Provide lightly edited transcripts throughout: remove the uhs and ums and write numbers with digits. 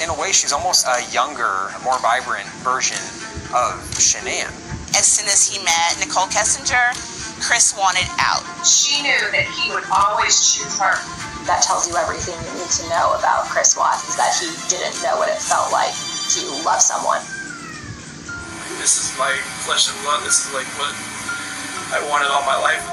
in a way, she's almost a younger, more vibrant version of Shanann. As soon as he met Nicole Kessinger, Chris wanted out. She knew that he would always choose her. That tells you everything you need to know about Chris Watts, is that he didn't know what it felt like to love someone. This is my flesh and blood. This is like what I wanted all my life.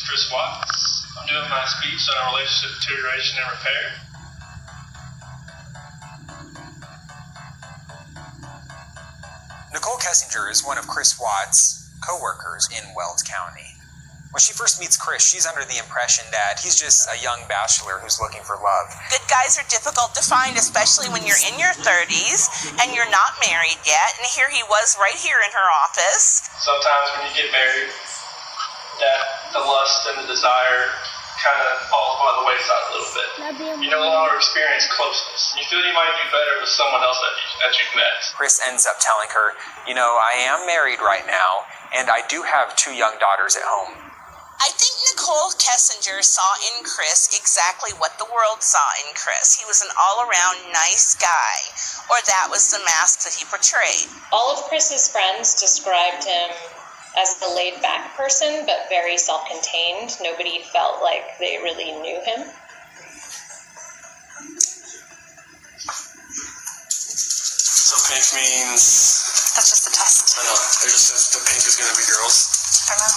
Chris Watts. I'm doing my speech on relationship deterioration and repair. Nicole Kessinger is one of Chris Watts' co-workers in Weld County. When she first meets Chris, she's under the impression that he's just a young bachelor who's looking for love. Good guys are difficult to find, especially when you're in your 30s and you're not married yet. And here he was right here in her office. Sometimes when you get married, that the lust and the desire kind of falls by the wayside a little bit. You no longer experience closeness. You feel you might do better with someone else that you've met. Chris ends up telling her, you know, I am married right now, and I do have 2 young daughters at home. I think Nicole Kessinger saw in Chris exactly what the world saw in Chris. He was an all-around nice guy, or that was the mask that he portrayed. All of Chris's friends described him as a laid-back person, but very self-contained. Nobody felt like they really knew him. So pink means... That's just a test. I know. It just says the pink is going to be girls. I know.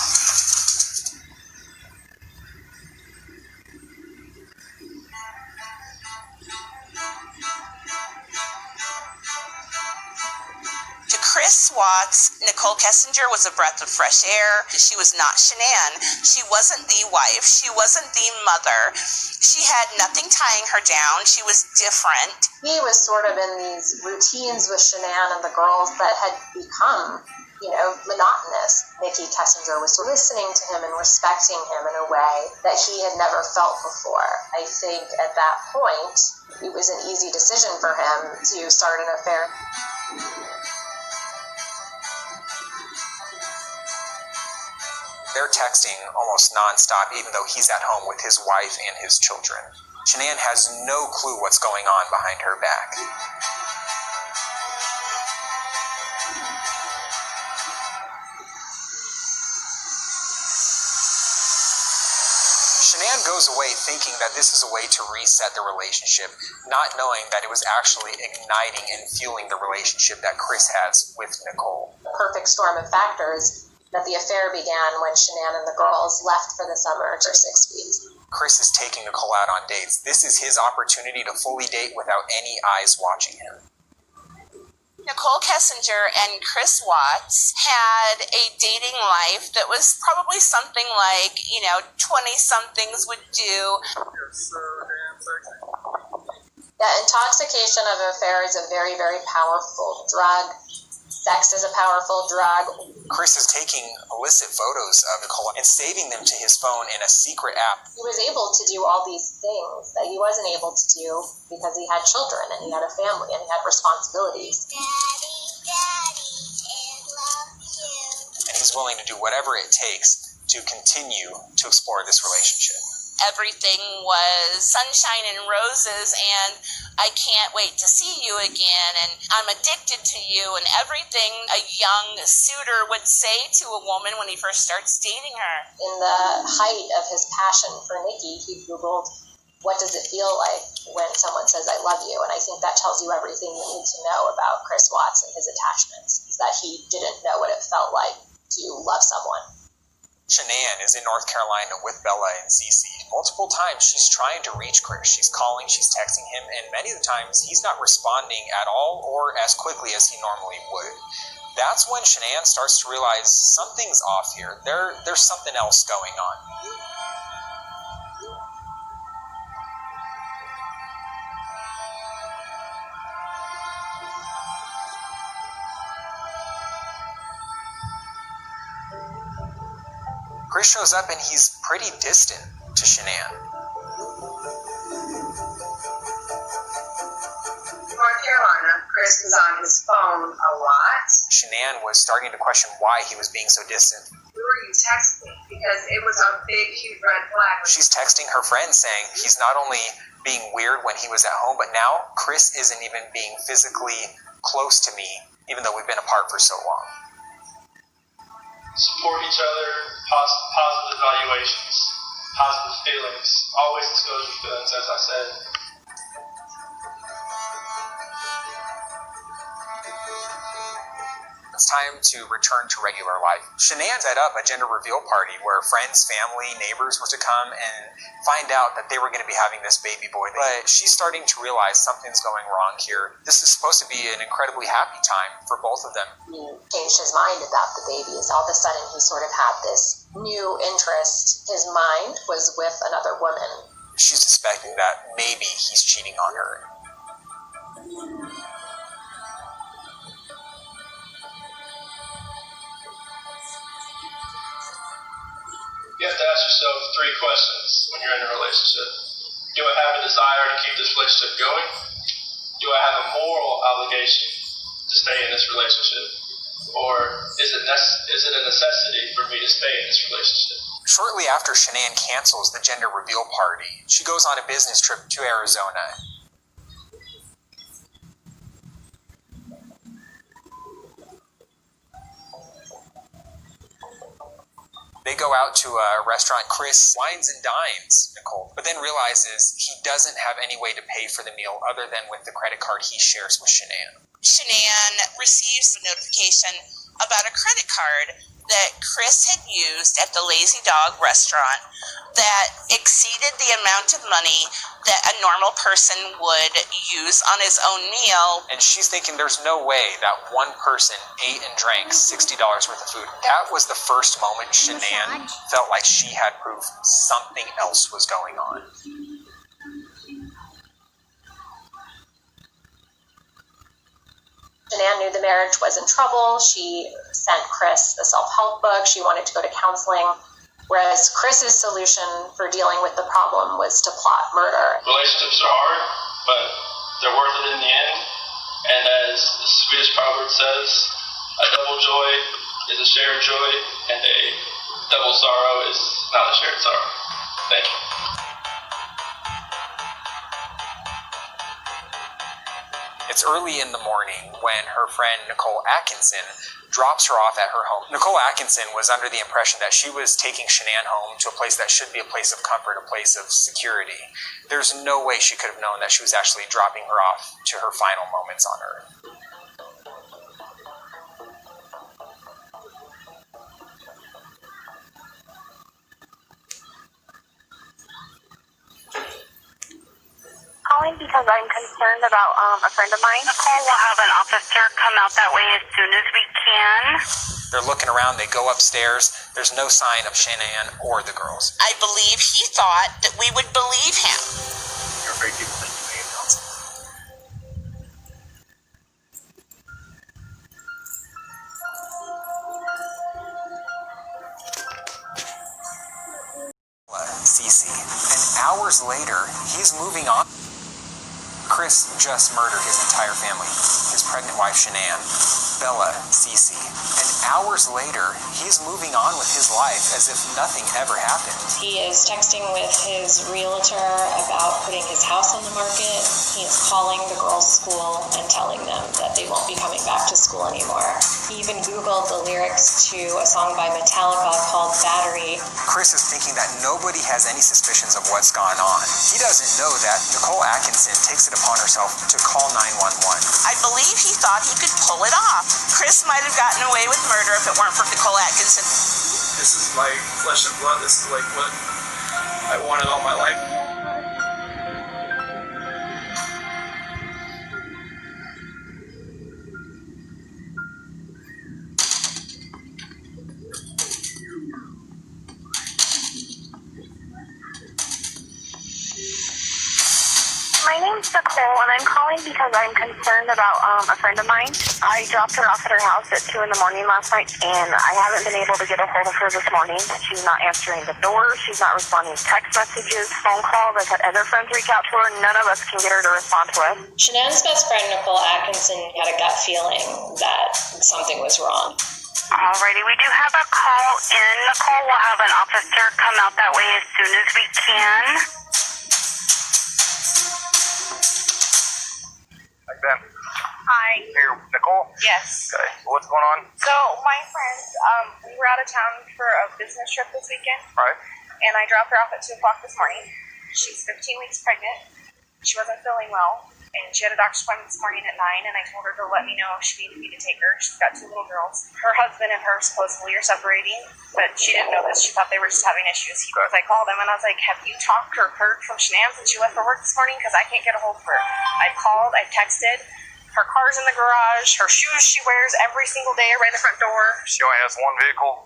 Chris Watts, Nicole Kessinger was a breath of fresh air. She was not Shanann. She wasn't the wife. She wasn't the mother. She had nothing tying her down. She was different. He was sort of in these routines with Shanann and the girls that had become, monotonous. Nikki Kessinger was listening to him and respecting him in a way that he had never felt before. I think at that point, it was an easy decision for him to start an affair. They're texting almost nonstop, even though he's at home with his wife and his children. Shanann has no clue what's going on behind her back. Shanann goes away thinking that this is a way to reset the relationship, not knowing that it was actually igniting and fueling the relationship that Chris has with Nicole. The perfect storm of factors that the affair began when Shanann and the girls left for the summer for 6 weeks. Chris is taking Nicole out on dates. This is his opportunity to fully date without any eyes watching him. Nicole Kessinger and Chris Watts had a dating life that was probably something like, 20-somethings would do. The intoxication of an affair is a very, very powerful drug. Sex is a powerful drug. Chris is taking illicit photos of Nicole and saving them to his phone in a secret app. He was able to do all these things that he wasn't able to do because he had children and he had a family and he had responsibilities. Daddy, I love you. And he's willing to do whatever it takes to continue to explore this relationship. Everything was sunshine and roses, and I can't wait to see you again, and I'm addicted to you, and everything a young suitor would say to a woman when he first starts dating her. In the height of his passion for Nikki, he Googled, what does it feel like when someone says, I love you? And I think that tells you everything you need to know about Chris Watts and his attachments, is that he didn't know what it felt like to love someone. Shanann is in North Carolina with Bella and Cece. Multiple times she's trying to reach Chris. She's calling, she's texting him, and many of the times he's not responding at all or as quickly as he normally would. That's when Shanann starts to realize something's off here. There's something else going on. Chris shows up and he's pretty distant to Shanann. North Carolina, Chris was on his phone a lot. Shanann was starting to question why he was being so distant. Who were you texting? Because it was a big, huge red flag. She's texting her friend saying he's not only being weird when he was at home, but now Chris isn't even being physically close to me, even though we've been apart for so long. Support each other, positive evaluations, positive feelings, always disclose your feelings, as I said. It's time to return to regular life. Shanann set up a gender reveal party where friends, family, neighbors were to come and find out that they were going to be having this baby boy. But she's starting to realize something's going wrong here. This is supposed to be an incredibly happy time for both of them. He changed his mind about the babies. All of a sudden, he sort of had this new interest. His mind was with another woman. She's suspecting that maybe he's cheating on her. You have to ask yourself 3 questions when you're in a relationship. Do I have a desire to keep this relationship going? Do I have a moral obligation to stay in this relationship? Or is it a necessity for me to stay in this relationship? Shortly after Shanann cancels the gender reveal party, she goes on a business trip to Arizona. They go out to a restaurant. Chris wines and dines Nicole, but then realizes he doesn't have any way to pay for the meal other than with the credit card he shares with Shanann. Shanann receives a notification about a credit card that Chris had used at the Lazy Dog restaurant that exceeded the amount of money that a normal person would use on his own meal. And she's thinking there's no way that one person ate and drank $60 worth of food. That was the first moment Shanann felt like she had proof something else was going on. Shanann knew the marriage was in trouble. She sent Chris the self-help book. She wanted to go to counseling, whereas Chris's solution for dealing with the problem was to plot murder. Relationships are hard, but they're worth it in the end. And as the Swedish proverb says, a double joy is a shared joy, and a double sorrow is not a shared sorrow. Thank you. It's early in the morning when her friend Nicole Atkinson drops her off at her home. Nicole Atkinson was under the impression that she was taking Shanann home to a place that should be a place of comfort, a place of security. There's no way she could have known that she was actually dropping her off to her final moments on Earth. Calling because I'm concerned about a friend of mine. Nicole will have an officer come out that way as soon as we can. They're looking around, they go upstairs. There's no sign of Shanann or the girls. I believe he thought that we would believe him. You're afraid people think you may have done something. Cece. And hours later, he's moving on. Chris just murdered his entire family. His pregnant wife, Shanann, Bella, Cece. And hours later, he's moving on with his life as if nothing ever happened. He is texting with his realtor about putting his house on the market. He is calling the girls' school and telling them that they won't be coming back to school anymore. He even Googled the lyrics to a song by Metallica called Battery. Chris is thinking that nobody has any suspicions of what's gone on. He doesn't know that Nicole Atkinson takes it upon herself to call 911. I believe he thought he could pull it off. Chris might have gotten away with murder if it weren't for Nicole Atkinson. This is my flesh and blood. This is like what I wanted all my life. My name's Nicole. Nicole, and I'm calling because I'm concerned about a friend of mine. I dropped her off at her house at 2 in the morning last night, and I haven't been able to get a hold of her this morning. She's not answering the door. She's not responding to text messages, phone calls. I've had other friends reach out to her. None of us can get her to respond to us. Shanann's best friend, Nicole Atkinson, had a gut feeling that something was wrong. Alrighty, we do have a call in. Nicole will have an officer come out that way as soon as we can. Hi, Ben. Hi. Here, Nicole? Yes. Okay, so what's going on? So my friend, we were out of town for a business trip this weekend. Right. And I dropped her off at 2 o'clock this morning. She's 15 weeks pregnant. She wasn't feeling well. And she had a doctor's appointment this morning at 9, and I told her to let me know if she needed me to take her. She's got 2 little girls. Her husband and her supposedly are separating, but she didn't know this. She thought they were just having issues. I called him, and I was like, have you talked or heard from Shanann since she left for work this morning? Because I can't get a hold of her. I've called, I've texted. Her car's in the garage. Her shoes she wears every single day right in the front door. She only has one vehicle?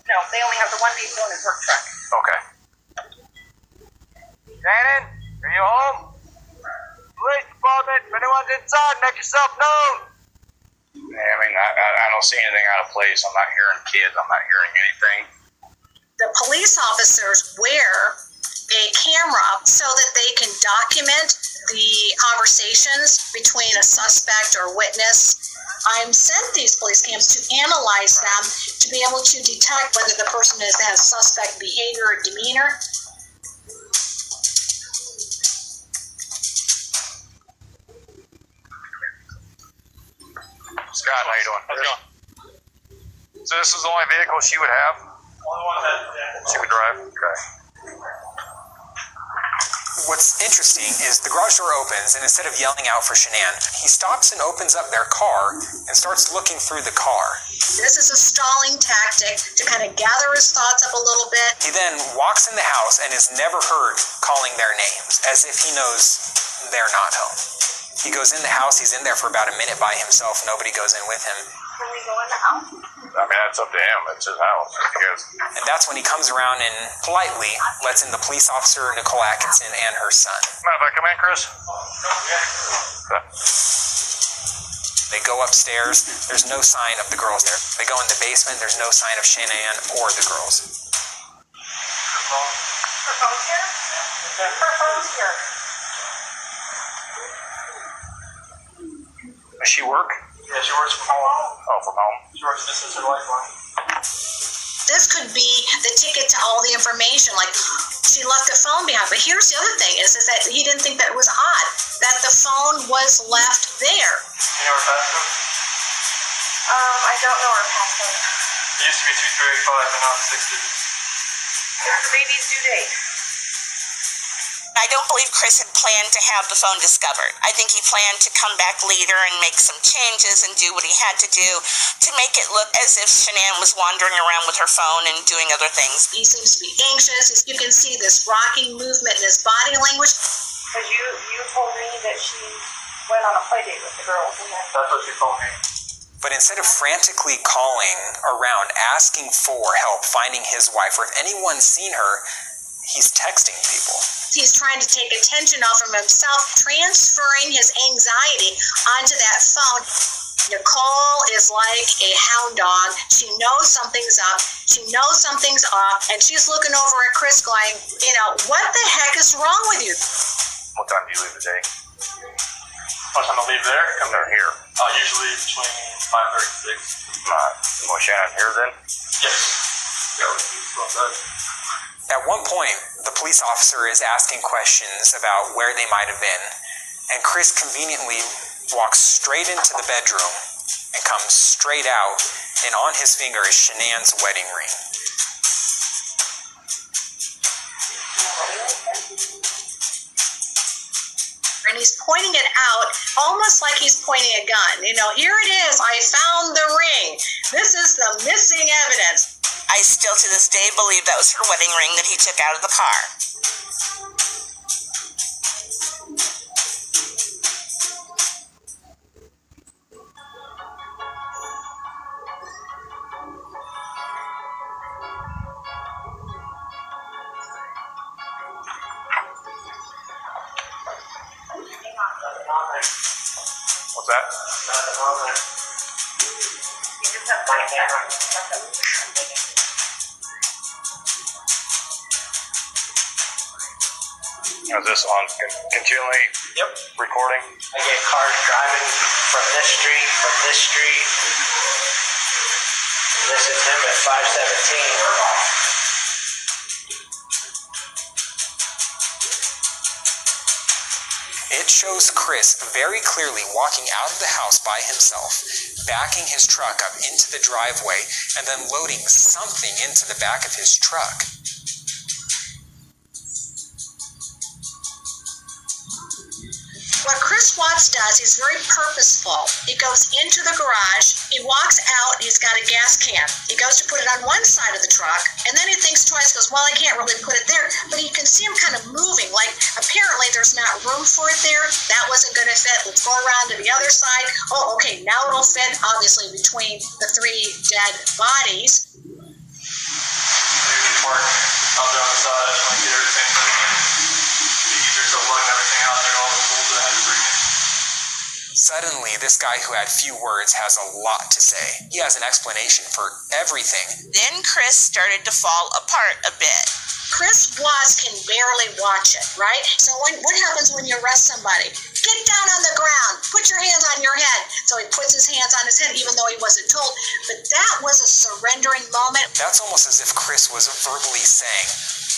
No, they only have the one vehicle in his work truck. Okay. Shannon, are you home? Police department, if anyone's inside, make yourself known. Yeah, I mean, I don't see anything out of place. I'm not hearing kids. I'm not hearing anything. The police officers wear a camera so that they can document the conversations between a suspect or witness. I'm sent these police cams to analyze them to be able to detect whether the person has suspect behavior or demeanor. Scott, how you doing? How's it going? So this is the only vehicle she would have? Only one that She would drive? Okay. What's interesting is the garage door opens, and instead of yelling out for Shanann, he stops and opens up their car and starts looking through the car. This is a stalling tactic to kind of gather his thoughts up a little bit. He then walks in the house and is never heard calling their names, as if he knows they're not home. He goes in the house, he's in there for about a minute by himself, nobody goes in with him. Can we go in the house? I mean, that's up to him. It's his house. And that's when he comes around and politely lets in the police officer, Nicole Atkinson, and her son. Mind if I come in, Chris? Okay. They go upstairs, there's no sign of the girls there. They go in the basement, there's no sign of Shanann or the girls. Her phone's here? Her phone's here. Does she work? Yeah, she works from home. Oh, from home? She works, this is her lifeline. This could be the ticket to all the information, like she left the phone behind. But here's the other thing is that he didn't think that it was odd that the phone was left there. You know her passcode? I don't know her passcode. It used to be 2385, but now it's 6 digits. There's the baby's due date. I don't believe Chris had planned to have the phone discovered. I think he planned to come back later and make some changes and do what he had to do to make it look as if Shanann was wandering around with her phone and doing other things. He seems to be anxious. You can see this rocking movement in his body language. Because you told me that she went on a play date with the girls. And That's what she told me. But instead of frantically calling around, asking for help, finding his wife, or if anyone's seen her, he's texting people. He's trying to take attention off from himself, transferring his anxiety onto that phone. Nicole is like a hound dog. She knows something's up. She knows something's off. And she's looking over at Chris going, what the heck is wrong with you? What time do you leave the day? What time I leave there? Come down here. Usually between 5:30 and 6. You want Shannon here then? Yes. Yeah, it's well done. At one point, the police officer is asking questions about where they might have been, and Chris conveniently walks straight into the bedroom and comes straight out, and on his finger is Shanann's wedding ring. And he's pointing it out almost like he's pointing a gun. Here it is. I found the ring. This is the missing evidence. I still to this day believe that was her wedding ring that he took out of the car. that? Nothing on there. You just have my camera. Is this on continually recording? I get cars driving from this street, And this is him at 517. It shows Chris very clearly walking out of the house by himself, backing his truck up into the driveway, and then loading something into the back of his truck. What Chris Watts does is very purposeful. He goes into the garage, he walks out, he's got a gas can. He goes to put it on one side of the truck, and then he thinks twice, goes, well, I can't really put it there. But you can see him kind of moving, like apparently there's not room for it there. That wasn't going to fit. Let's go around to the other side. Oh, okay, now it'll fit, obviously, between the three dead bodies. Work out there on the side, I just want to get everything moving. Be easier to lug everything out there, all the tools that I had to bring in. Suddenly, this guy who had few words has a lot to say. He has an explanation for everything. Then Chris started to fall apart a bit. Chris Watts can barely watch it, right? So what happens when you arrest somebody? Get down on the ground. Put your hands on your head. So he puts his hands on his head, even though he wasn't told. But that was a surrendering moment. That's almost as if Chris was verbally saying,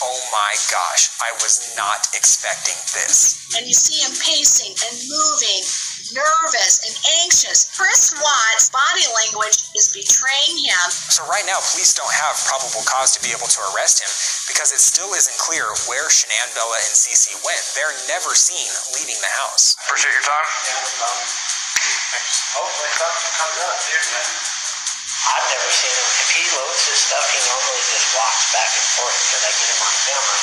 oh my gosh, I was not expecting this. And you see him pacing and moving, nervous and anxious. Chris Watts' body language is betraying him. So right now, police don't have probable cause to be able to arrest him because it still isn't clear where Shanann, Bella, and Cece went. They're never seen leaving the house. Appreciate your time. Yeah, no problem. Hopefully something comes up here, man. I've never seen him. If he loads his stuff, he normally just walks back and forth because I get him on camera.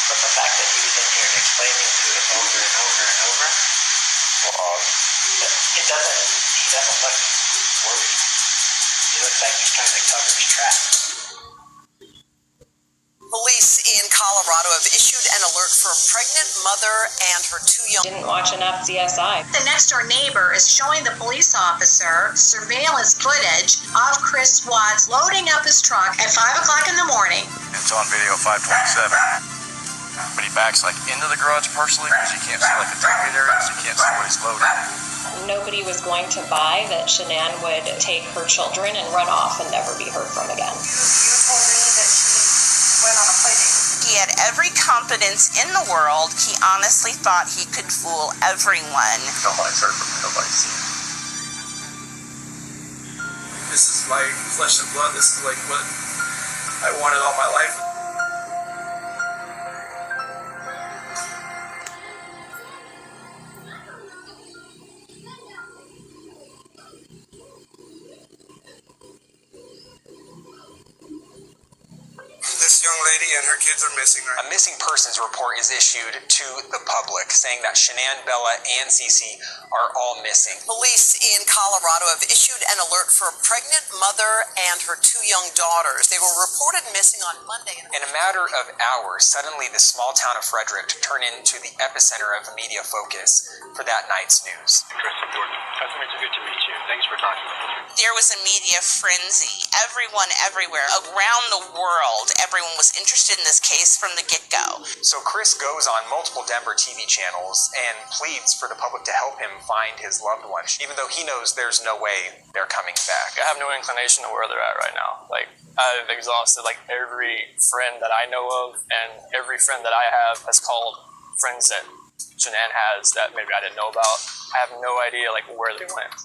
But the fact that he was in here and explaining to us over and over and over, he doesn't look worried. He looks like he's trying to cover his tracks. Police in Colorado have issued an alert for a pregnant mother and her two young... Didn't watch enough CSI. The next door neighbor is showing the police officer surveillance footage of Chris Watts loading up his truck at 5 o'clock in the morning. It's on video 527. But he backs like into the garage partially because you can't see like the tailgate area, so you can't see what he's loading. Nobody was going to buy that Shanann would take her children and run off and never be heard from again. You told me that she went on a play date. He had every confidence in the world. He honestly thought he could fool everyone. Nobody's heard from him, nobody's seen him. This is like flesh and blood. This is like what I wanted all my life. This young lady and her kids are missing right now. A missing persons report is issued to the public saying that Shanann, Bella, and Cece are all missing. Police in Colorado have issued an alert for a pregnant mother and her two young daughters. They were reported missing on Monday. In a matter of hours, suddenly the small town of Frederick turned into the epicenter of media focus for that night's news. Chris, nice to meet you. Good to meet you. Thanks for talking to me. There was a media frenzy. Everyone, everywhere, around the world, everyone was interested in this case from the get-go. So Chris goes on multiple Denver TV channels and pleads for the public to help him find his loved one, even though he knows there's no way they're coming back. I have no inclination of where they're at right now. Like, I've exhausted like every friend that I know of, and every friend that I have has called friends that Shanann has that maybe I didn't know about. I have no idea like where they went,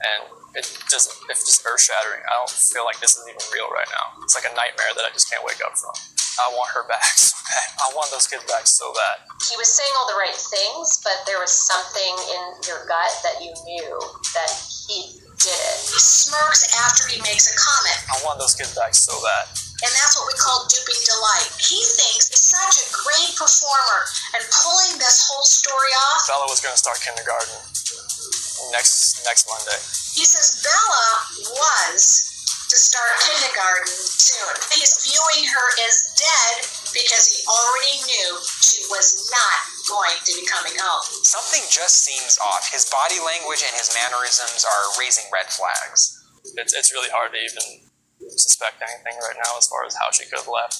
and it's just earth-shattering. I don't feel like this is even real right now. It's like a nightmare that I just can't wake up from. I want her back so bad. I want those kids back so bad. He was saying all the right things, but there was something in your gut that you knew that he did it. He smirks after he makes a comment. I want those kids back so bad. And that's what we call duping delight. He thinks he's such a great performer, and pulling this whole story off. Bella was going to start kindergarten next Monday. He says Bella was to start kindergarten soon. He's viewing her as dead because he already knew she was not going to be coming home. Something just seems off. His body language and his mannerisms are raising red flags. It's really hard to even suspect anything right now as far as how she could have left,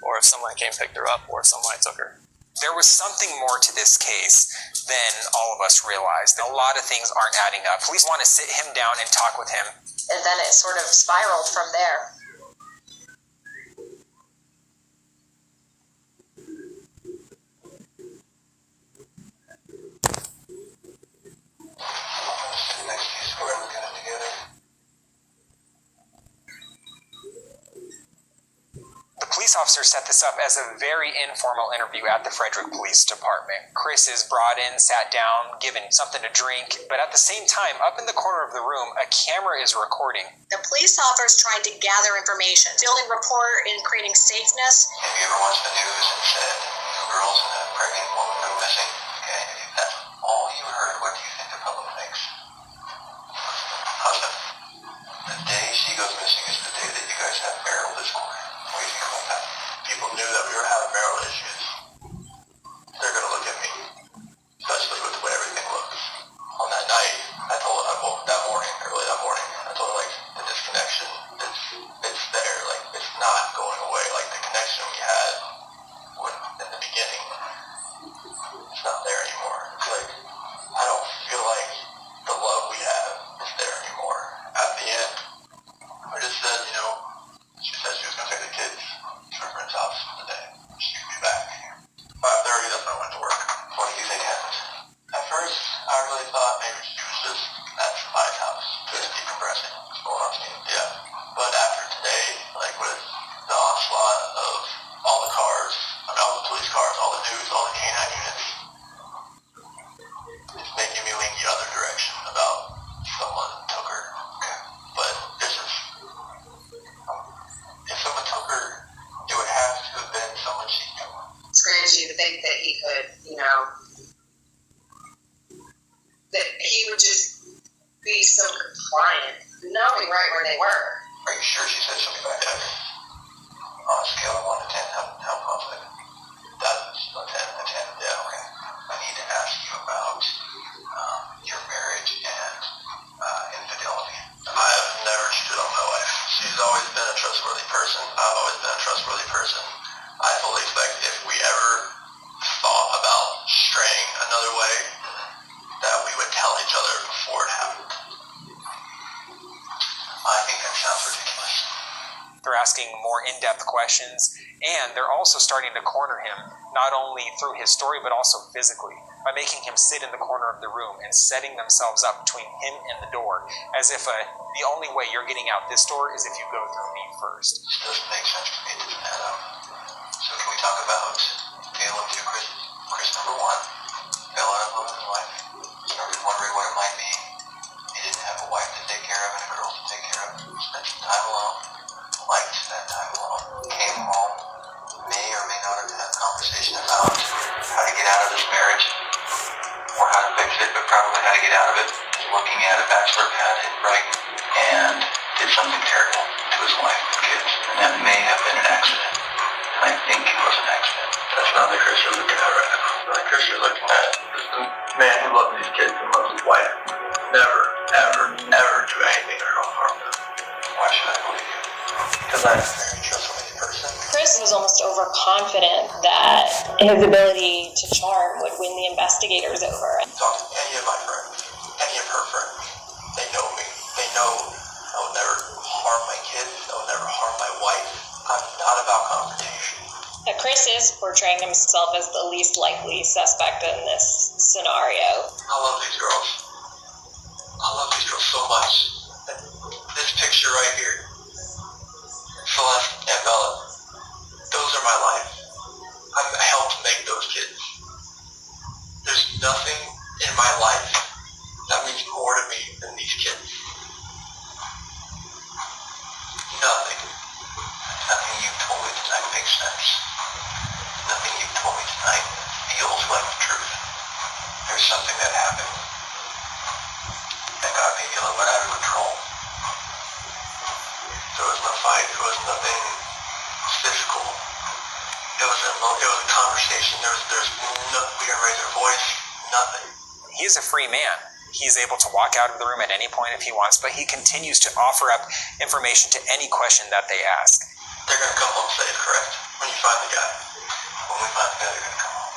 or if someone came picked her up, or if someone took her. There was something more to this case than all of us realized. A lot of things aren't adding up. Police want to sit him down and talk with him. And then it sort of spiraled from there. Police officers set this up as a very informal interview at the Frederick Police Department. Chris is brought in, sat down, given something to drink, but at the same time, up in the corner of the room, a camera is recording. The police officers trying to gather information, building rapport and creating safeness. Have you ever watched the news and said, girls and a pregnant woman go missing? Okay, if that's all you heard, what do you think the public thinks? Husband, the day she goes missing is the day that you guys have marital discord. What do you think about that? People knew that we were having marital issues. They're going to look at me, especially with the way everything looks. On that night, I told her, early that morning, I told her, like, the disconnection, it's there. Like, it's not going away. Like, the connection we had in the beginning, it's not there anymore. It's like, I don't feel like the love we have is there anymore. At the end, I just said, she said she was going to take the kids to her friend's house today. She would be back. 5:30, that's when I went to work. What do you think happened? At first, I really thought maybe she was just at my house, just decompressing. What's going on? Yeah. But after today, like with the onslaught of all the cars, all the police cars, all the news, all the canine units, it's making me lean the other direction about someone took her. Okay. But this is, if someone took her, it would have to have been someone she knew. It's crazy to think that he could, that he would just be so compliant, knowing right where they were. Are you sure she said something like that? On a scale of 1 to 10, how confident? That's a 10, yeah, okay. I need to ask you about your marriage and infidelity. I have never cheated on my wife. She's always been a trustworthy person. I've always been a trustworthy person. I fully expect if we ever thought about straying another way, that we would tell each other before it happened. I think that sounds ridiculous. They're asking more in-depth questions, and they're also starting to corner him, not only through his story, but also physically, by making him sit in the corner of the room and setting themselves up between him and the door, as if the only way you're getting out this door is if you go through me first. This doesn't make sense to me, doesn't add up. So can we talk about tale of two Chris's? Chris number 1 fell out of love with his wife, started wondering what it might be. He didn't have a wife to take care of and a girl to take care of. Spent some time alone, liked that time alone. Came home, may or may not have had a conversation about how to get out of this marriage, or how to fix it, but probably how to get out of it. Looking at a bachelor pad in Brighton, and did something terrible to his wife and kids. And that may have been an accident. And I think it was an accident. That's not the Chris you're looking at right now. The Chris you're looking at is the man who loves his kids and loves his wife. Never, ever, ever do anything to harm them. Why should I believe you? Because I'm a very trustworthy person. Chris was almost overconfident that his ability to charm would win the investigators over. Talk to any of my friends, any of her friends. They know me. They know I will never harm my kids. I will never harm my wife. I'm not about confrontation. Chris is portraying himself as the least likely suspect in this scenario. I love these girls. I love these girls so much. This picture right here, Celeste and Bella, those are my life. I helped make those kids. There's nothing in my life that means more to me than these kids. Nothing. Nothing you told me tonight makes sense. Nothing you told me tonight feels like the truth. There's something that happened that got me a little bit out of control. we didn't raise our voice, nothing. He is a free man. He's able to walk out of the room at any point if he wants, but he continues to offer up information to any question that they ask. They're going to come home safe, correct? When you find the guy. When we find the guy, they're going to come home.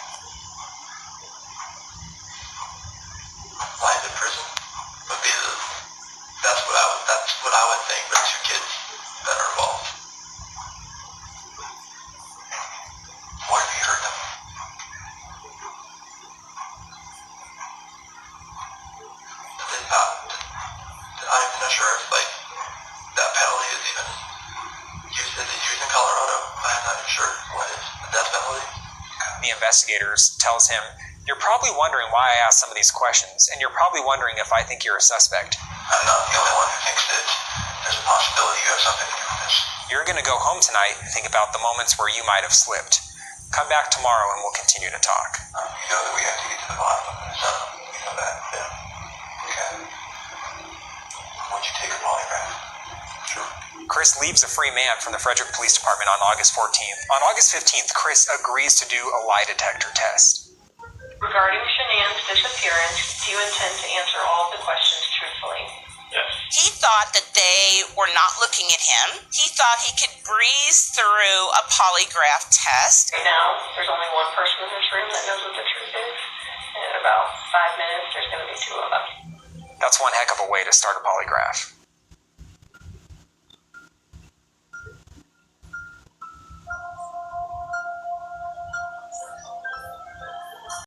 Life in prison would be that's what I would think, but 2 kids that are involved. What if he hurt them? I'm not sure if that penalty is even used. Is it used in Colorado? I'm not even sure what is the death penalty. The investigators tells him, "You're probably wondering why I asked some of these questions, and you're probably wondering if I think you're a suspect. I'm not the only one who thinks that there's a possibility you have something to do with this. You're going to go home tonight and think about the moments where you might have slipped. Come back tomorrow and we'll continue to talk." You know that we have to get to the bottom of it, so you know that. Yeah. Okay. Would you take a polygraph? Sure. Chris leaves a free man from the Frederick Police Department on August 14th. On August 15th, Chris agrees to do a lie detector test. Regarding Shanann's disappearance, do you intend to answer all of the questions truthfully? Yes. He thought that they were not looking at him. He thought he could breeze through a polygraph test. Right now, there's only one person in this room that knows what the truth is. And in about 5 minutes, there's going to be 2 of them. That's one heck of a way to start a polygraph.